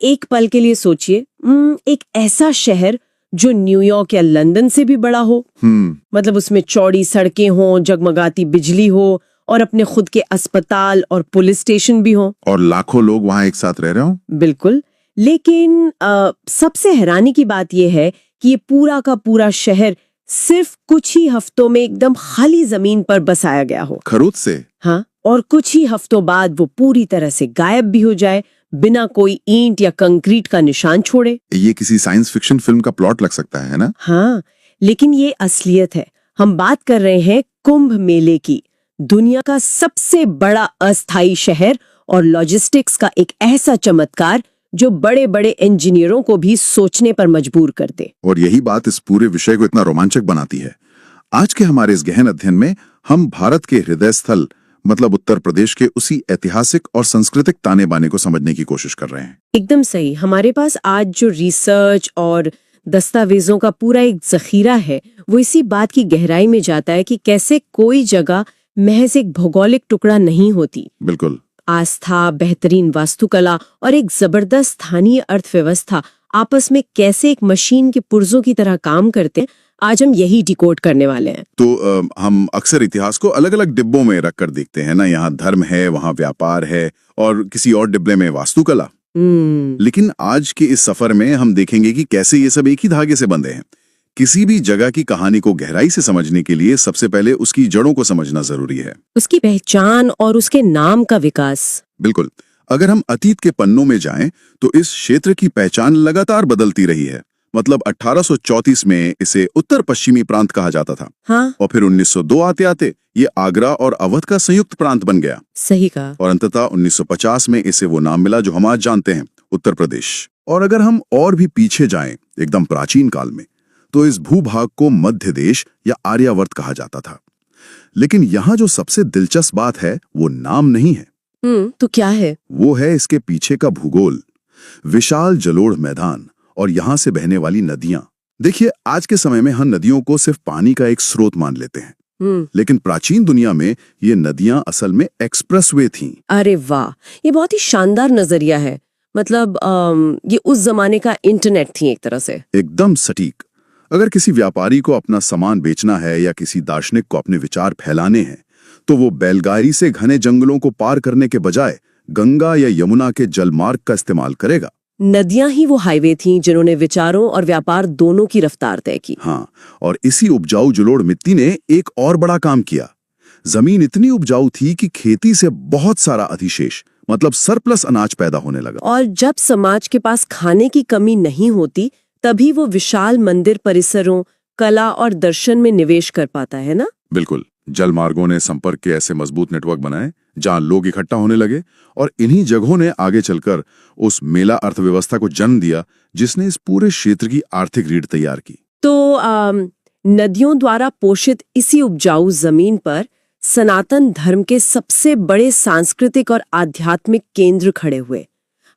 एक पल के लिए सोचिए, एक ऐसा शहर जो न्यूयॉर्क या लंदन से भी बड़ा हो। मतलब उसमें चौड़ी सड़कें हों, जगमगाती बिजली हो और अपने खुद के अस्पताल और पुलिस स्टेशन भी हों। और लाखों लोग वहाँ एक साथ रह रहे हों। बिल्कुल। लेकिन सबसे हैरानी की बात यह है कि ये पूरा का पूरा शहर सिर्फ कुछ ही हफ्तों में एकदम खाली जमीन पर बसाया गया हो। खरुद से। हाँ, और कुछ ही हफ्तों बाद वो पूरी तरह से गायब भी हो जाए, बिना कोई ईंट या कंक्रीट का निशान छोड़े। ये किसी साइंस फिक्शन फिल्म का प्लॉट लग सकता है ना? हाँ, लेकिन ये असलियत है। हम बात कर रहे हैं कुंभ मेले की, दुनिया का सबसे बड़ा अस्थायी शहर और लॉजिस्टिक्स का एक ऐसा चमत्कार जो बड़े बड़े इंजीनियरों को भी सोचने पर मजबूर कर दे। और यही बात इस पूरे विषय को इतना रोमांचक बनाती है। आज के हमारे इस गहन अध्ययन में हम भारत के हृदय स्थल मतलब उत्तर प्रदेश के उसी ऐतिहासिक और सांस्कृतिक ताने बाने को समझने की कोशिश कर रहे हैं। एकदम सही। हमारे पास आज जो रिसर्च और दस्तावेजों का पूरा एक जखीरा है, वो इसी बात की गहराई में जाता है कि कैसे कोई जगह महज एक भौगोलिक टुकड़ा नहीं होती। बिल्कुल। आस्था, बेहतरीन वास्तुकला और एक जबरदस्त स्थानीय अर्थव्यवस्था आपस में कैसे एक मशीन के पुर्जों की तरह काम करते हैं, आज हम यही डिकोड करने वाले हैं। तो हम अक्सर इतिहास को अलग अलग डिब्बों में रखकर देखते हैं ना, यहाँ धर्म है, वहाँ व्यापार है और किसी और डिब्बे में वास्तुकला। लेकिन आज के इस सफर में हम देखेंगे कि कैसे ये सब एक ही धागे से बंधे हैं। किसी भी जगह की कहानी को गहराई से समझने के लिए सबसे पहले उसकी जड़ों को समझना जरूरी है, उसकी पहचान और उसके नाम का विकास। बिल्कुल। अगर हम अतीत के पन्नों में जाएं तो इस क्षेत्र की पहचान लगातार बदलती रही है। मतलब 1834 में इसे उत्तर पश्चिमी प्रांत कहा जाता था। हाँ? और फिर 1902 आते आते ये आगरा और अवध का संयुक्त प्रांत बन गया। सही कहा। और अंततः 1950 में इसे वो नाम मिला जो हम आज जानते हैं, उत्तर प्रदेश। और अगर हम और भी पीछे जाएं एकदम प्राचीन काल में, तो इस भूभाग को मध्य देश या आर्यावर्त कहा जाता था। लेकिन यहाँ जो सबसे दिलचस्प बात है वो नाम नहीं है। तो क्या है? वो है इसके पीछे का भूगोल। विशाल जलोढ़ मैदान और यहाँ से बहने वाली नदियां। देखिए, आज के समय में हम नदियों को सिर्फ पानी का एक स्रोत मान लेते हैं, लेकिन प्राचीन दुनिया में ये नदियां असल में एक्सप्रेसवे थीं। अरे वाह, ये बहुत ही शानदार नजरिया है। मतलब ये उस जमाने का इंटरनेट थी एक तरह से। एकदम सटीक। अगर किसी व्यापारी को अपना सामान बेचना है या किसी दार्शनिक को अपने विचार फैलाने हैं, तो वो बैलगाड़ी से घने जंगलों को पार करने के बजाय गंगा या यमुना के जलमार्ग का इस्तेमाल करेगा। नदियां ही वो हाईवे थीं जिन्होंने विचारों और व्यापार दोनों की रफ्तार तय की। हाँ, और इसी उपजाऊ जलोढ़ मिट्टी ने एक और बड़ा काम किया। जमीन इतनी उपजाऊ थी कि खेती से बहुत सारा अधिशेष मतलब सरप्लस अनाज पैदा होने लगा। और जब समाज के पास खाने की कमी नहीं होती, तभी वो विशाल मंदिर परिसरों, कला और दर्शन में निवेश कर पाता है ना? बिल्कुल। जल मार्गों ने संपर्क के ऐसे मजबूत नेटवर्क बनाए जहां लोग इकट्ठा होने लगे, और इन्हीं जगहों ने आगे चलकर उस मेला अर्थव्यवस्था को जन्म दिया जिसने इस पूरे क्षेत्र की आर्थिक रीढ़ तैयार की। तो नदियों द्वारा पोषित इसी उपजाऊ जमीन पर सनातन धर्म के सबसे बड़े सांस्कृतिक और आध्यात्मिक केंद्र खड़े हुए।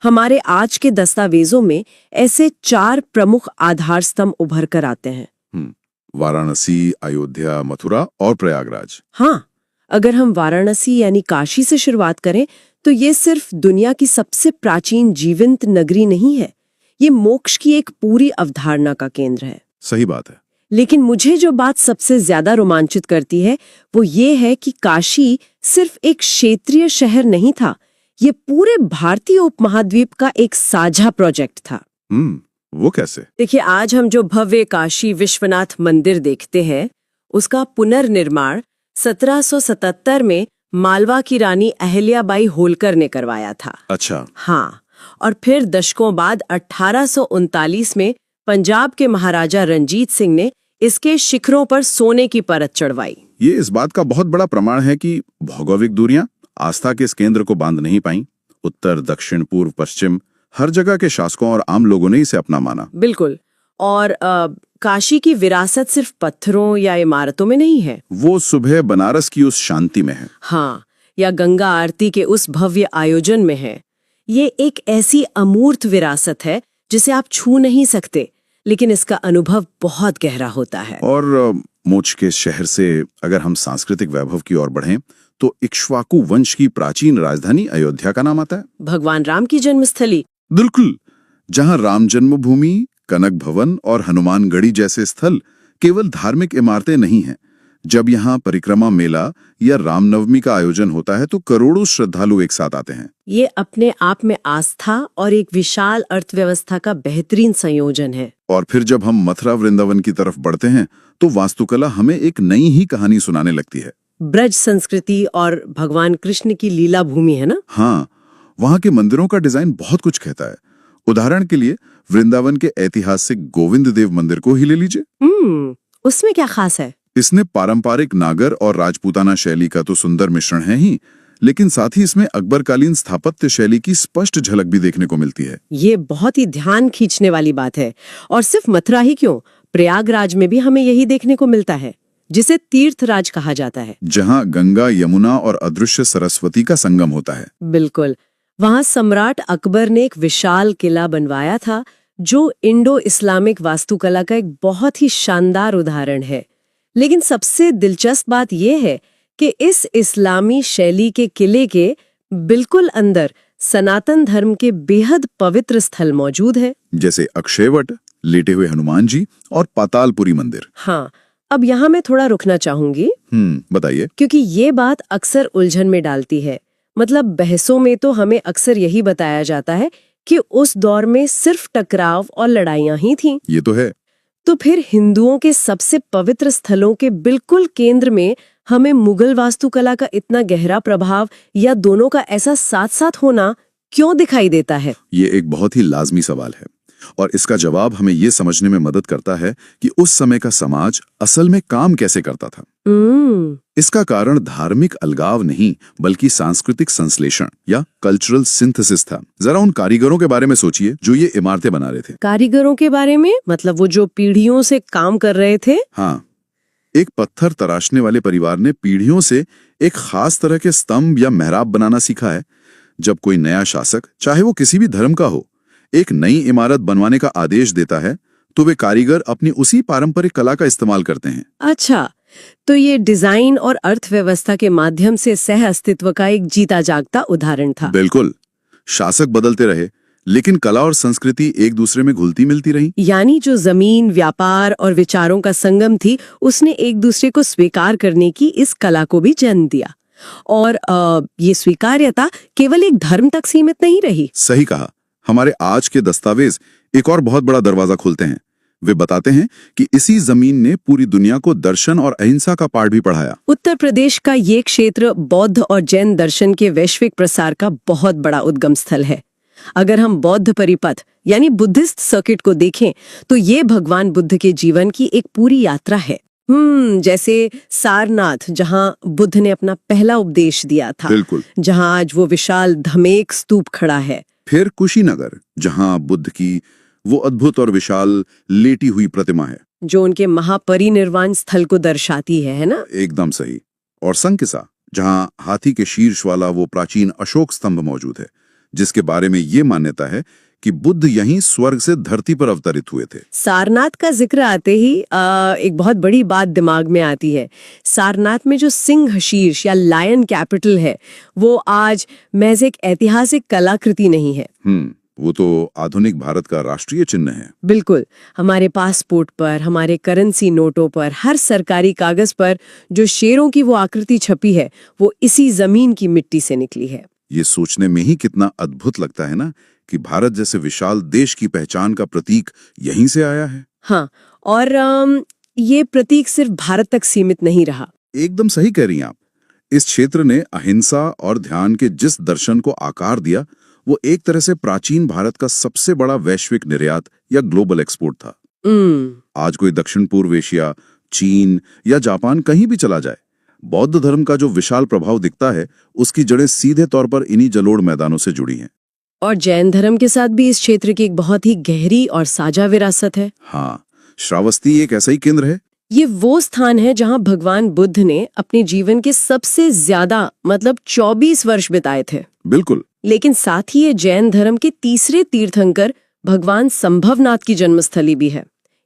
हमारे आज के दस्तावेजों में ऐसे 4 प्रमुख आधार स्तंभ उभर कर आते हैं। वाराणसी, अयोध्या, मथुरा और प्रयागराज। हाँ, अगर हम वाराणसी यानी काशी से शुरुआत करें तो ये सिर्फ दुनिया की सबसे प्राचीन जीवंत नगरी नहीं है, ये मोक्ष की एक पूरी अवधारणा का केंद्र है। सही बात है। लेकिन मुझे जो बात सबसे ज्यादा रोमांचित करती है वो ये है कि काशी सिर्फ एक क्षेत्रीय शहर नहीं था, ये पूरे भारतीय उपमहाद्वीप का एक साझा प्रोजेक्ट था। वो कैसे? देखिए, आज हम जो भव्य काशी विश्वनाथ मंदिर देखते हैं, उसका पुनर्निर्माण 1777 में मालवा की रानी अहिल्याबाई होलकर ने करवाया था। अच्छा। हाँ, और फिर दशकों बाद 1839 में पंजाब के महाराजा रंजीत सिंह ने इसके शिखरों पर सोने की परत चढ़वाई। ये इस बात का बहुत बड़ा प्रमाण है कि भौगोलिक दूरियां आस्था के इस केंद्र को बांध नहीं पाई। उत्तर, दक्षिण, पूर्व, पश्चिम हर जगह के शासकों और आम लोगों ने इसे अपना माना। बिल्कुल। और काशी की विरासत सिर्फ पत्थरों या इमारतों में नहीं है, वो सुबह बनारस की उस शांति में है। हाँ, या गंगा आरती के उस भव्य आयोजन में है। ये एक ऐसी अमूर्त विरासत है जिसे आप छू नहीं सकते, लेकिन इसका अनुभव बहुत गहरा होता है। और मोक्ष के शहर से अगर हम सांस्कृतिक वैभव की ओर बढ़ें तो इक्ष्वाकु वंश की प्राचीन राजधानी अयोध्या का नाम आता है। भगवान राम की जन्मस्थली। बिल्कुल। जहां राम जन्मभूमि, कनक भवन और हनुमानगढ़ी जैसे स्थल केवल धार्मिक इमारतें नहीं हैं। जब यहाँ परिक्रमा मेला या रामनवमी का आयोजन होता है तो करोड़ों श्रद्धालु एक साथ आते हैं। ये अपने आप में आस्था और एक विशाल अर्थव्यवस्था का बेहतरीन संयोजन है। और फिर जब हम मथुरा वृंदावन की तरफ बढ़ते हैं तो वास्तुकला हमें एक नई ही कहानी सुनाने लगती है। ब्रज संस्कृति और भगवान कृष्ण की लीला भूमि है ना? हाँ, वहाँ के मंदिरों का डिजाइन बहुत कुछ कहता है। उदाहरण के लिए वृंदावन के ऐतिहासिक गोविंद देव मंदिर को ही ले लीजिए। उसमें क्या खास है? इसने पारंपरिक नागर और राजपूताना शैली का तो सुंदर मिश्रण है ही, लेकिन साथ ही इसमें अकबरकालीन स्थापत्य शैली की स्पष्ट झलक भी देखने को मिलती है। ये बहुत ही ध्यान खींचने वाली बात है। और सिर्फ मथुरा ही क्यों, प्रयागराज में भी हमें यही देखने को मिलता है, जिसे तीर्थराज कहा जाता है, जहाँ गंगा, यमुना और अदृश्य सरस्वती का संगम होता है। बिल्कुल। वहाँ सम्राट अकबर ने एक विशाल किला बनवाया था, जो इंडो इस्लामिक वास्तुकला का एक बहुत ही शानदार उदाहरण है। लेकिन सबसे दिलचस्प बात यह है कि इस इस्लामी शैली के किले के बिल्कुल अंदर सनातन धर्म के बेहद पवित्र स्थल मौजूद है, जैसे अक्षयवट, लेटे हुए हनुमान जी और पातालपुरी मंदिर। हाँ, अब यहाँ मैं थोड़ा रुकना चाहूंगी। बताइए। क्योंकि ये बात अक्सर उलझन में डालती है। मतलब बहसों में तो हमें अक्सर यही बताया जाता है कि उस दौर में सिर्फ टकराव और लड़ाइयां ही थीं। ये तो है। तो फिर हिंदुओं के सबसे पवित्र स्थलों के बिल्कुल केंद्र में हमें मुगल वास्तुकला का इतना गहरा प्रभाव या दोनों का ऐसा साथ साथ होना क्यों दिखाई देता है? ये एक बहुत ही लाजमी सवाल है और इसका जवाब हमें ये समझने में मदद करता है कि उस समय का समाज असल में काम कैसे करता था। इसका कारण धार्मिक अलगाव नहीं बल्कि सांस्कृतिक संश्लेषण या कल्चरल सिंथेसिस था। जरा उन कारीगरों के बारे में सोचिए जो ये इमारतें बना रहे थे। कारीगरों के बारे में मतलब वो जो पीढ़ियों से काम कर रहे थे? हाँ, एक पत्थर तराशने वाले परिवार ने पीढ़ियों से एक खास तरह के स्तंभ या मेहराब बनाना सीखा है। जब कोई नया शासक, चाहे वो किसी भी धर्म का हो, एक नई इमारत बनवाने का आदेश देता है तो वे कारीगर अपनी उसी पारंपरिक कला का इस्तेमाल करते हैं। अच्छा, तो ये डिजाइन और अर्थव्यवस्था के माध्यम से सह अस्तित्व का एक जीता जागता उदाहरण था। बिल्कुल। शासक बदलते रहे लेकिन कला और संस्कृति एक दूसरे में घुलती मिलती रही। यानी जो जमीन, व्यापार और विचारों का संगम थी, उसने एक दूसरे को स्वीकार करने की इस कला को भी जन्म दिया। और ये स्वीकार्यता केवल एक धर्म तक सीमित नहीं रही। सही कहा। हमारे आज के दस्तावेज एक और बहुत बड़ा दरवाजा खोलते हैं। वे बताते हैं कि इसी जमीन ने पूरी दुनिया को दर्शन और अहिंसा का पाठ भी पढ़ाया। उत्तर प्रदेश का ये क्षेत्र बौद्ध और जैन दर्शन के वैश्विक प्रसार का बहुत बड़ा उद्गम स्थल है। अगर हम बौद्ध परिपथ यानी बुद्धिस्ट सर्किट को देखें तो ये भगवान बुद्ध के जीवन की एक पूरी यात्रा है। जैसे सारनाथ, जहाँ बुद्ध ने अपना पहला उपदेश दिया था। बिल्कुल। जहाँ आज वो विशाल धमेक स्तूप खड़ा है। फिर कुशीनगर, जहाँ बुद्ध की वो अद्भुत और विशाल लेटी हुई प्रतिमा है, जो उनके महापरिनिर्वाण स्थल को दर्शाती है ना? एकदम सही। और संकिसा, जहाँ हाथी के शीर्ष वाला वो प्राचीन अशोक स्तंभ मौजूद है, जिसके बारे में ये मान्यता है कि बुद्ध यहीं स्वर्ग से धरती पर अवतरित हुए थे। सारनाथ का जिक्र आते ही एक बहुत बड़ी बात दिमाग में आती है। सारनाथ में जो सिंह शीर्ष या लायन कैपिटल है, वो आज महज एक ऐतिहासिक कलाकृति नहीं है। वो तो आधुनिक भारत का राष्ट्रीय चिन्ह है। बिल्कुल। हमारे पासपोर्ट पर, हमारे करेंसी नोटों पर, हर सरकारी कागज पर जो शेरों की वो आकृति छपी है, वो इसी जमीन की मिट्टी से निकली है। ये सोचने में ही कितना अद्भुत लगता है ना कि भारत जैसे विशाल देश की पहचान का प्रतीक यहीं से आया है। हाँ, और ये प्रतीक सिर्फ भारत तक सीमित नहीं रहा। एकदम सही कह रही हैं आप। इस क्षेत्र ने अहिंसा और ध्यान के जिस दर्शन को आकार दिया, वो एक तरह से प्राचीन भारत का सबसे बड़ा वैश्विक निर्यात या ग्लोबल एक्सपोर्ट था। आज कोई दक्षिण पूर्व एशिया, चीन या जापान कहीं भी चला जाए, बौद्ध धर्म का जो विशाल प्रभाव दिखता है, उसकी जड़ें सीधे तौर पर इन्हीं जलोढ़ मैदानों से जुड़ी हैं। और जैन धर्म के साथ भी इस क्षेत्र की एक बहुत ही गहरी और साझा विरासत है। हाँ, श्रावस्ती एक ऐसा ही केंद्र है। ये वो स्थान है जहाँ भगवान बुद्ध ने अपने जीवन के सबसे ज्यादा 24 वर्ष बिताए थे। बिल्कुल। लेकिन साथ ही ये जैन धर्म के तीसरे तीर्थंकर भगवान संभवनाथ की जन्मस्थली भी है।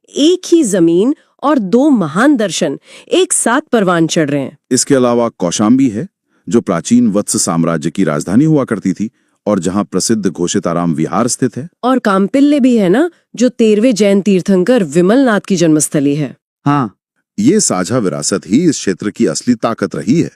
एक ही जमीन और दो महान दर्शन एक साथ परवान चढ़ रहे हैं। इसके अलावा कौशाम्बी है, जो प्राचीन वत्स साम्राज्य की राजधानी हुआ करती थी और जहाँ प्रसिद्ध घोषिताराम विहार स्थित है। और काम्पिल्ले भी है ना, जो 13वें जैन तीर्थंकर विमलनाथ की जन्मस्थली है। हाँ, ये साझा विरासत ही इस क्षेत्र की असली ताकत रही है।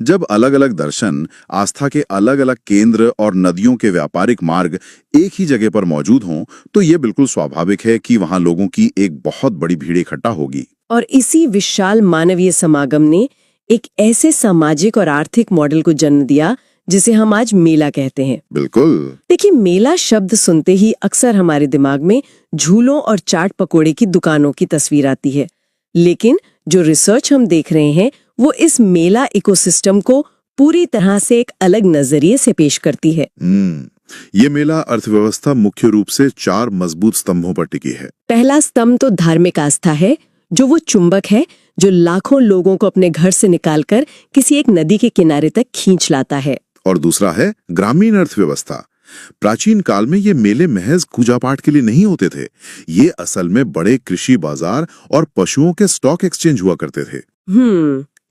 जब अलग अलग दर्शन, आस्था के अलग अलग केंद्र और नदियों के व्यापारिक मार्ग एक ही जगह पर मौजूद हों, तो ये बिल्कुल स्वाभाविक है कि वहां लोगों की एक बहुत बड़ी भीड़ इकट्ठा होगी। और इसी विशाल मानवीय समागम ने एक ऐसे सामाजिक और आर्थिक मॉडल को जन्म दिया जिसे हम आज मेला कहते हैं। बिल्कुल। देखिए, मेला शब्द सुनते ही अक्सर हमारे दिमाग में झूलों और चाट पकोड़े की दुकानों की तस्वीर आती है, लेकिन जो रिसर्च हम देख रहे हैं वो इस मेला इकोसिस्टम को पूरी तरह से एक अलग नजरिए से पेश करती है। ये मेला अर्थव्यवस्था मुख्य रूप से 4 मजबूत स्तंभों पर टिकी है। पहला स्तंभ तो धार्मिक आस्था है, जो वो चुंबक है जो लाखों लोगों को अपने घर से निकालकर किसी एक नदी के किनारे तक खींच लाता है। और दूसरा है ग्रामीण अर्थव्यवस्था। प्राचीन काल में ये मेले महज पूजा पाठ के लिए नहीं होते थे, ये असल में बड़े कृषि बाजार और पशुओं के स्टॉक एक्सचेंज हुआ करते थे।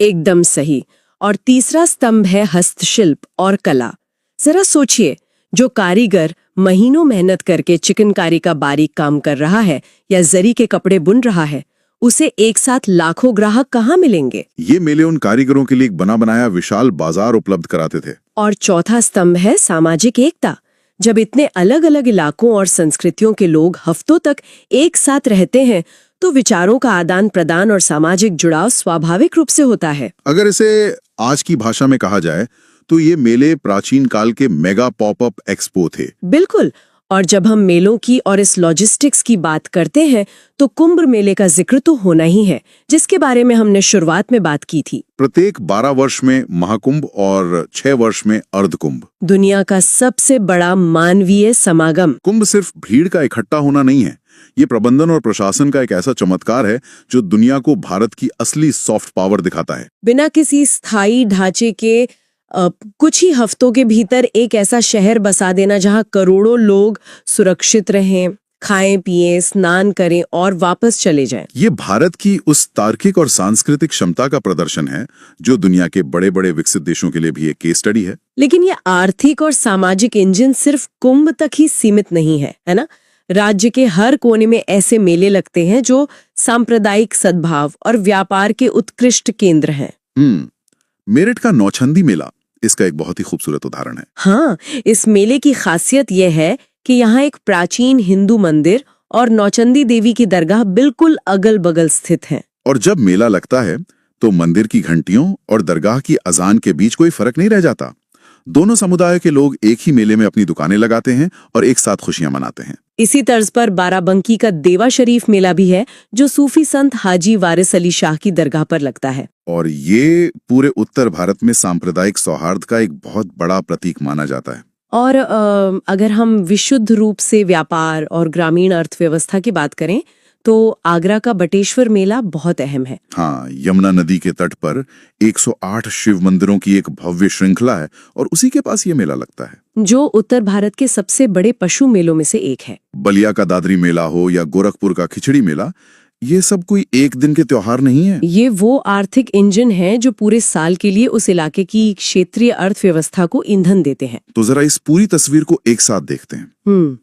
एकदम सही। और तीसरा स्तंभ है हस्तशिल्प और कला। जरा सोचिए, जो कारीगर महीनों मेहनत करके चिकनकारी का बारीक काम कर रहा है या जरी के कपड़े बुन रहा है, उसे एक साथ लाखों ग्राहक कहाँ मिलेंगे? ये मेले उन कारीगरों के लिए एक बना बनाया विशाल बाजार उपलब्ध कराते थे। और चौथा स्तंभ है सामाजिक एकता। जब इतने अलग अलग इलाकों और संस्कृतियों के लोग हफ्तों तक एक साथ रहते हैं, तो विचारों का आदान प्रदान और सामाजिक जुड़ाव स्वाभाविक रूप से होता है। अगर इसे आज की भाषा में कहा जाए तो ये मेले प्राचीन काल के मेगा पॉपअप एक्सपो थे। बिल्कुल। और जब हम मेलों की और इस लॉजिस्टिक्स की बात करते हैं, तो कुंभ मेले का जिक्र तो होना ही है, जिसके बारे में हमने शुरुआत में बात की थी। प्रत्येक 12 वर्ष में महाकुंभ और 6 वर्ष में अर्धकुंभ। दुनिया का सबसे बड़ा मानवीय समागम। कुंभ सिर्फ भीड़ का इकट्ठा होना नहीं है, ये प्रबंधन और प्रशासन का एक ऐसा चमत्कार है जो दुनिया को भारत की असली सॉफ्ट पावर दिखाता है। बिना किसी स्थायी ढांचे के कुछ ही हफ्तों के भीतर एक ऐसा शहर बसा देना जहां करोड़ों लोग सुरक्षित रहें, खाएं पिएं, स्नान करें और वापस चले जाएं। ये भारत की उस तार्किक और सांस्कृतिक क्षमता का प्रदर्शन है जो दुनिया के बड़े बड़े विकसित देशों के लिए भी एक केस स्टडी है। लेकिन ये आर्थिक और सामाजिक इंजन सिर्फ कुंभ तक ही सीमित नहीं है, है ना? राज्य के हर कोने में ऐसे मेले लगते हैं जो सांप्रदायिक सद्भाव और व्यापार के उत्कृष्ट केंद्र हैं। मेरठ का नौचंदी मेला इसका एक बहुत ही खूबसूरत उदाहरण है। हाँ, इस मेले की खासियत यह है कि यहाँ एक प्राचीन हिंदू मंदिर और नौचंदी देवी की दरगाह बिल्कुल अगल बगल स्थित हैं। और जब मेला लगता है तो मंदिर की घंटियों और दरगाह की अजान के बीच कोई फर्क नहीं रह जाता। दोनों समुदाय के लोग एक ही मेले में अपनी दुकानें लगाते हैं और एक साथ खुशियां मनाते हैं। इसी तर्ज पर बाराबंकी का देवा शरीफ मेला भी है, जो सूफी संत हाजी वारिस अली शाह की दरगाह पर लगता है। और ये पूरे उत्तर भारत में सांप्रदायिक सौहार्द का एक बहुत बड़ा प्रतीक माना जाता है। और अगर हम विशुद्ध रूप से व्यापार और ग्रामीण अर्थव्यवस्था की बात करें, तो आगरा का बटेश्वर मेला बहुत अहम है। हाँ, यमुना नदी के तट पर 108 शिव मंदिरों की एक भव्य श्रृंखला है और उसी के पास ये मेला लगता है, जो उत्तर भारत के सबसे बड़े पशु मेलों में से एक है। बलिया का दादरी मेला हो या गोरखपुर का खिचड़ी मेला, ये सब कोई एक दिन के त्योहार नहीं है। ये वो आर्थिक इंजन है जो पूरे साल के लिए उस इलाके की क्षेत्रीय अर्थव्यवस्था को ईंधन देते हैं। तो जरा इस पूरी तस्वीर को एक साथ देखते हैं।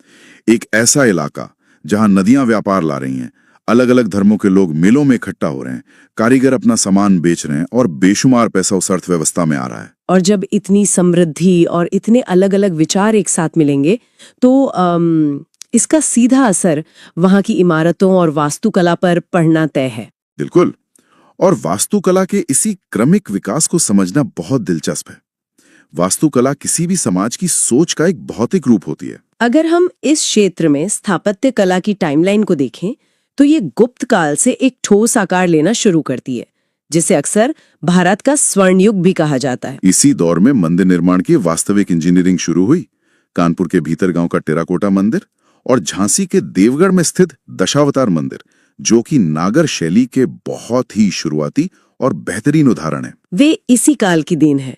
एक ऐसा इलाका जहां नदियां व्यापार ला रही हैं, अलग अलग धर्मों के लोग मेलों में इकट्ठा हो रहे हैं, कारीगर अपना सामान बेच रहे हैं और बेशुमार पैसा उस अर्थव्यवस्था में आ रहा है। और जब इतनी समृद्धि और इतने अलग अलग विचार एक साथ मिलेंगे, तो इसका सीधा असर वहां की इमारतों और वास्तुकला पर पड़ना तय है। बिल्कुल। और वास्तुकला के इसी क्रमिक विकास को समझना बहुत दिलचस्प है। वास्तुकला किसी भी समाज की सोच का एक भौतिक रूप होती है। अगर हम इस क्षेत्र में स्थापत्य कला की टाइमलाइन को देखें, तो ये गुप्त काल से एक ठोस आकार लेना शुरू करती है, जिसे अक्सर भारत का स्वर्ण युग भी कहा जाता है। इसी दौर में मंदिर निर्माण की वास्तविक इंजीनियरिंग शुरू हुई। कानपुर के भीतर गांव का टेराकोटा मंदिर और झांसी के देवगढ़ में स्थित दशावतार मंदिर, जो कि नागर शैली के बहुत ही शुरुआती और बेहतरीन उदाहरण है, वे इसी काल की देन है।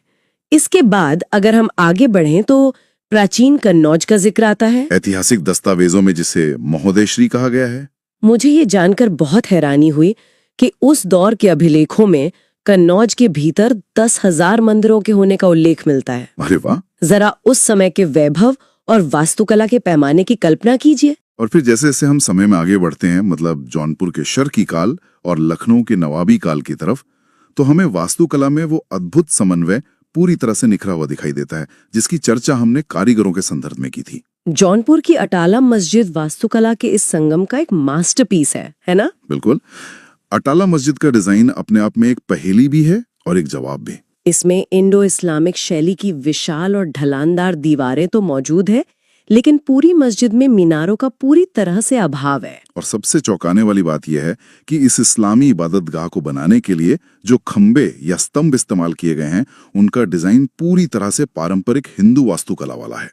इसके बाद अगर हम आगे बढ़ें तो प्राचीन कन्नौज का जिक्र आता है। ऐतिहासिक दस्तावेजों में जिसे महोदयश्री कहा गया है। मुझे ये जानकर बहुत हैरानी हुई कि उस दौर के अभिलेखों में कन्नौज के भीतर 10,000 मंदिरों के होने का उल्लेख मिलता है। अरे वाह! जरा उस समय के वैभव और वास्तुकला के पैमाने की कल्पना कीजिए। और फिर जैसे जैसे हम समय में आगे बढ़ते हैं, मतलब जौनपुर के शर्की काल और लखनऊ के नवाबी काल की तरफ, तो हमें वास्तुकला में वो अद्भुत समन्वय पूरी तरह से निखरा हुआ दिखाई देता है, जिसकी चर्चा हमने कारीगरों के संदर्भ में की थी। जौनपुर की अटाला मस्जिद वास्तुकला के इस संगम का एक मास्टरपीस है ना? बिल्कुल। अटाला मस्जिद का डिजाइन अपने आप में एक पहेली भी है और एक जवाब भी। इसमें इंडो इस्लामिक शैली की विशाल और ढलानदार दीवारें तो मौजूद है, लेकिन पूरी मस्जिद में मीनारों का पूरी तरह से अभाव है। और सबसे चौंकाने वाली बात यह है कि इस इस्लामी इबादतगाह को बनाने के लिए जो खंबे या स्तंभ इस्तेमाल किए गए हैं, उनका डिजाइन पूरी तरह से पारंपरिक हिंदू वास्तुकला वाला है।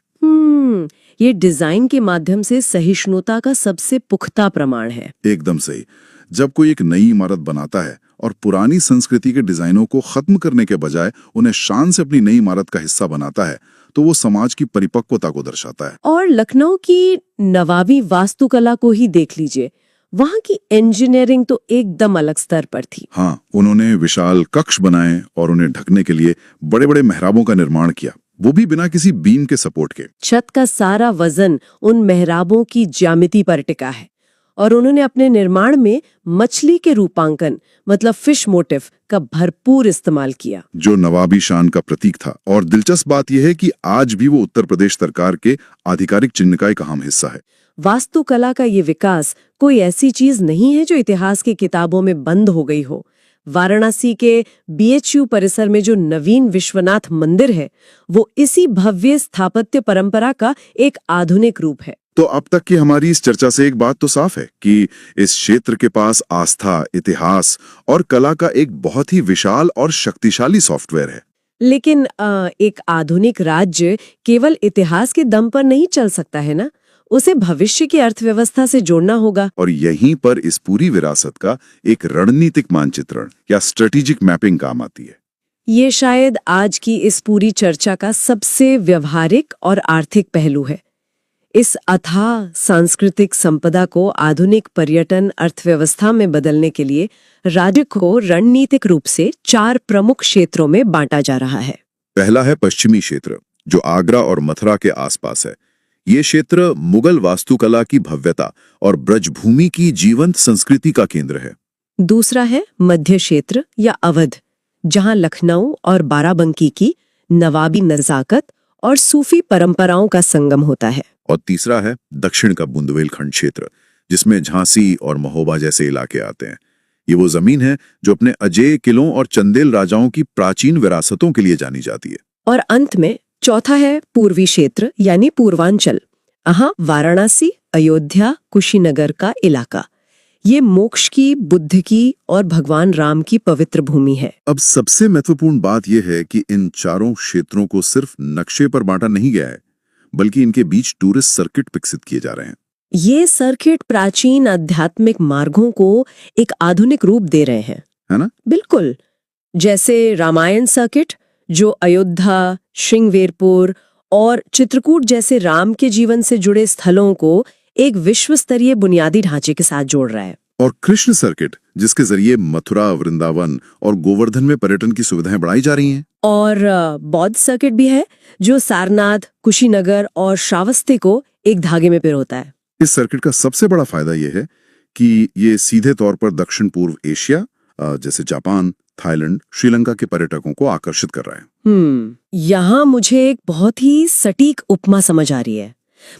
ये डिजाइन के माध्यम से सहिष्णुता का सबसे पुख्ता प्रमाण है। एकदम सही। जब कोई एक नई इमारत बनाता है और पुरानी संस्कृति के डिजाइनों को खत्म करने के बजाय उन्हें शान से अपनी नई इमारत का हिस्सा बनाता है, तो वो समाज की परिपक्वता को दर्शाता है। और लखनऊ की नवाबी वास्तुकला को ही देख लीजिए, वहाँ की इंजीनियरिंग तो एकदम अलग स्तर पर थी। हाँ, उन्होंने विशाल कक्ष बनाए और उन्हें ढकने के लिए बड़े बड़े मेहराबों का निर्माण किया, वो भी बिना किसी बीम के सपोर्ट के। छत का सारा वजन उन मेहराबों की ज्यामिति पर टिका है, और उन्होंने अपने निर्माण में मछली के रूपांकन मतलब फिश मोटिव का भरपूर इस्तेमाल किया, जो नवाबी शान का प्रतीक था। और दिलचस्प बात यह है कि आज भी वो उत्तर प्रदेश सरकार के आधिकारिक चिन्ह का एक अहम हिस्सा है। वास्तुकला का ये विकास कोई ऐसी चीज नहीं है जो इतिहास की किताबों में बंद हो गई हो। वाराणसी के BHU परिसर में जो नवीन विश्वनाथ मंदिर है, वो इसी भव्य स्थापत्य परंपरा का एक आधुनिक रूप है। तो अब तक की हमारी इस चर्चा से एक बात तो साफ है कि इस क्षेत्र के पास आस्था, इतिहास और कला का एक बहुत ही विशाल और शक्तिशाली सॉफ्टवेयर है। लेकिन एक आधुनिक राज्य केवल इतिहास के दम पर नहीं चल सकता है ना, उसे भविष्य की अर्थव्यवस्था से जोड़ना होगा। और यहीं पर इस पूरी विरासत का एक रणनीतिक मानचित्रण या स्ट्रेटेजिक मैपिंग काम आती है। ये शायद आज की इस पूरी चर्चा का सबसे व्यवहारिक और आर्थिक पहलू है। इस अथाह सांस्कृतिक संपदा को आधुनिक पर्यटन अर्थव्यवस्था में बदलने के लिए राज्य को रणनीतिक रूप से 4 प्रमुख क्षेत्रों में बांटा जा रहा है। पहला है पश्चिमी क्षेत्र, जो आगरा और मथुरा के आसपास है। ये क्षेत्र मुगल वास्तुकला की भव्यता और ब्रजभूमि की जीवंत संस्कृति का केंद्र है। दूसरा है मध्य क्षेत्र या अवध, जहां लखनऊ और बाराबंकी की नवाबी नजाकत और सूफी परंपराओं का संगम होता है। और तीसरा है दक्षिण का बुंदेलखंड क्षेत्र, जिसमें झांसी और महोबा जैसे इलाके आते हैं। ये वो जमीन है जो अपने अजेय किलों और चंदेल राजाओं की प्राचीन विरासतों के लिए जानी जाती है। और अंत में चौथा है पूर्वी क्षेत्र यानी पूर्वांचल। वाराणसी, अयोध्या, कुशीनगर का इलाका। ये मोक्ष की, बुद्ध की और भगवान राम की पवित्र भूमि है। अब सबसे महत्वपूर्ण बात यह है कि इन चारों क्षेत्रों को सिर्फ नक्शे पर बांटा नहीं गया है, बल्कि इनके बीच टूरिस्ट सर्किट विकसित किए जा रहे हैं। ये सर्किट प्राचीन आध्यात्मिक मार्गों को एक आधुनिक रूप दे रहे हैं, है ना? बिल्कुल। जैसे रामायण सर्किट, जो अयोध्या, श्रृंगवेरपुर और चित्रकूट जैसे राम के जीवन से जुड़े स्थलों को एक विश्व स्तरीय बुनियादी ढांचे के साथ जोड़ रहा है। और कृष्ण सर्किट, जिसके जरिए मथुरा, वृंदावन और गोवर्धन में पर्यटन की सुविधाएं बढ़ाई जा रही हैं। और बौद्ध सर्किट भी है, जो सारनाथ, कुशीनगर और श्रावस्ती को एक धागे में पिरोता है। इस सर्किट का सबसे बड़ा फायदा यह है कि ये सीधे तौर पर दक्षिण पूर्व एशिया जैसे जापान, थाईलैंड, श्रीलंका के पर्यटकों को आकर्षित कर रहा है। यहाँ मुझे एक बहुत ही सटीक उपमा समझ आ रही है।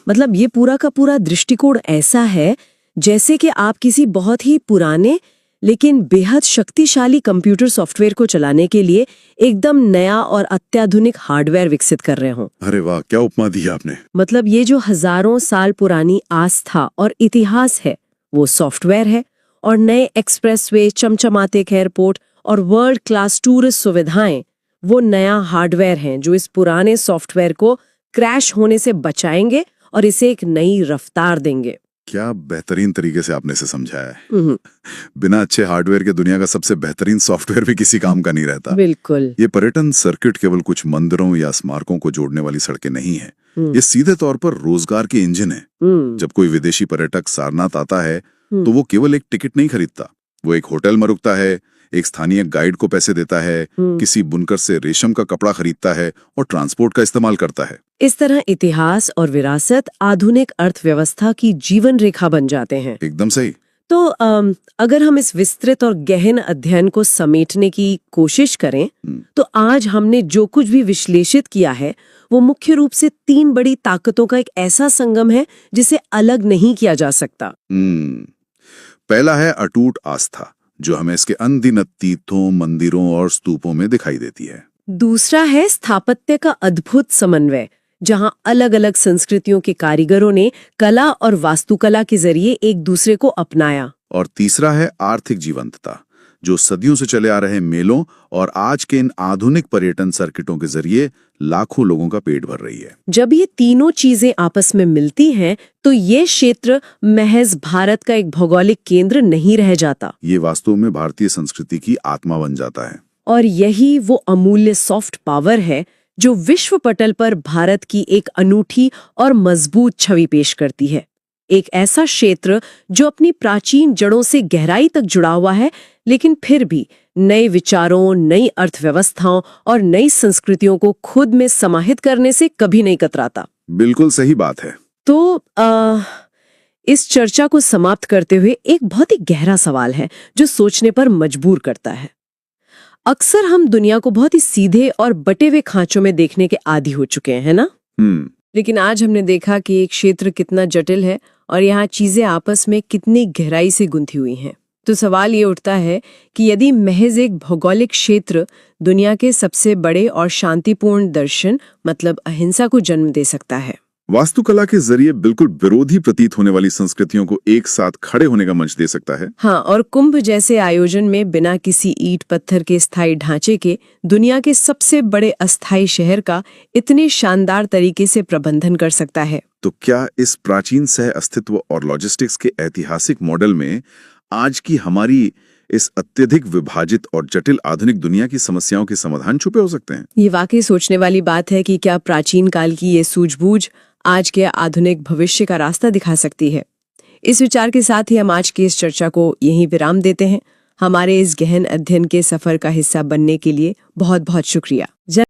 मतलब ये पूरा का पूरा दृष्टिकोण ऐसा है जैसे कि आप किसी बहुत ही पुराने लेकिन बेहद शक्तिशाली कंप्यूटर सॉफ्टवेयर को चलाने के लिए एकदम नया और अत्याधुनिक हार्डवेयर विकसित कर रहे हों। अरे वाह, क्या उपमा दी आपने। मतलब ये जो हजारों साल पुरानी आस्था और इतिहास है, वो सॉफ्टवेयर है, और नए एक्सप्रेसवे, चमचमाते एयरपोर्ट और वर्ल्ड क्लास टूरिस्ट सुविधाएं वो नया हार्डवेयर हैं जो इस पुराने सॉफ्टवेयर को क्रैश होने से बचाएंगे और इसे एक नई रफ्तार देंगे। क्या बेहतरीन तरीके से आपने इसे समझाया है। बिना अच्छे हार्डवेयर के दुनिया का सबसे बेहतरीन सॉफ्टवेयर भी किसी काम का नहीं रहता। बिल्कुल। ये पर्यटन सर्किट केवल कुछ मंदिरों या स्मारकों को जोड़ने वाली सड़कें नहीं है, ये सीधे तौर पर रोजगार के इंजन है। जब कोई विदेशी पर्यटक सारनाथ आता है तो वो केवल एक टिकट नहीं खरीदता, वो एक होटल में रुकता है, एक स्थानीय गाइड को पैसे देता है, किसी बुनकर से रेशम का कपड़ा खरीदता है और ट्रांसपोर्ट का इस्तेमाल करता है। इस तरह इतिहास और विरासत आधुनिक अर्थव्यवस्था की जीवन रेखा बन जाते हैं। एकदम सही। तो अगर हम इस विस्तृत और गहन अध्ययन को समेटने की कोशिश करें तो आज हमने जो कुछ भी विश्लेषित किया है वो मुख्य रूप से 3 बड़ी ताकतों का एक ऐसा संगम है जिसे अलग नहीं किया जा सकता। पहला है अटूट आस्था, जो हमें इसके अनगिनत तीर्थों, मंदिरों और स्तूपों में दिखाई देती है। दूसरा है स्थापत्य का अद्भुत समन्वय, जहां अलग अलग संस्कृतियों के कारीगरों ने कला और वास्तुकला के जरिए एक दूसरे को अपनाया। और तीसरा है आर्थिक जीवंतता, जो सदियों से चले आ रहे मेलों और आज के इन आधुनिक पर्यटन सर्किटों के जरिए लाखों लोगों का पेट भर रही है। जब ये तीनों चीजें आपस में मिलती हैं, तो ये क्षेत्र महज भारत का एक भौगोलिक केंद्र नहीं रह जाता। ये वास्तव में भारतीय संस्कृति की आत्मा बन जाता है। और यही वो अमूल्य सॉफ्ट पावर है जो विश्व पटल पर भारत की एक अनूठी और मजबूत छवि पेश करती है। एक ऐसा क्षेत्र जो अपनी प्राचीन जड़ों से गहराई तक जुड़ा हुआ है, लेकिन फिर भी नए विचारों, नई अर्थव्यवस्थाओं और नई संस्कृतियों को खुद में समाहित करने से कभी नहीं कतराता। बिल्कुल सही बात है। तो इस चर्चा को समाप्त करते हुए एक बहुत ही गहरा सवाल है जो सोचने पर मजबूर करता है। अक्सर हम दुनिया को बहुत ही सीधे और बटे हुए खांचों में देखने के आदी हो चुके हैं, है ना? लेकिन आज हमने देखा कि एक क्षेत्र कितना जटिल है और यहाँ चीजें आपस में कितनी गहराई से गुंथी हुई हैं। तो सवाल ये उठता है कि यदि महज एक भौगोलिक क्षेत्र दुनिया के सबसे बड़े और शांतिपूर्ण दर्शन मतलब अहिंसा को जन्म दे सकता है, वास्तुकला के जरिए बिल्कुल विरोधी प्रतीत होने वाली संस्कृतियों को एक साथ खड़े होने का मंच दे सकता है। हाँ, और कुंभ जैसे आयोजन में बिना किसी ईंट पत्थर के स्थायी ढांचे के दुनिया के सबसे बड़े अस्थायी शहर का इतने शानदार तरीके से प्रबंधन कर सकता है, तो क्या इस प्राचीन सह अस्तित्व और लॉजिस्टिक्स के ऐतिहासिक मॉडल में आज की हमारी इस अत्यधिक विभाजित और जटिल आधुनिक दुनिया की समस्याओं के समाधान छुपे हो सकते हैं? ये वाकई सोचने वाली बात है कि क्या प्राचीन काल की ये सूझबूझ आज के आधुनिक भविष्य का रास्ता दिखा सकती है। इस विचार के साथ ही हम आज की इस चर्चा को यहीं विराम देते हैं। हमारे इस गहन अध्ययन के सफर का हिस्सा बनने के लिए बहुत बहुत शुक्रिया।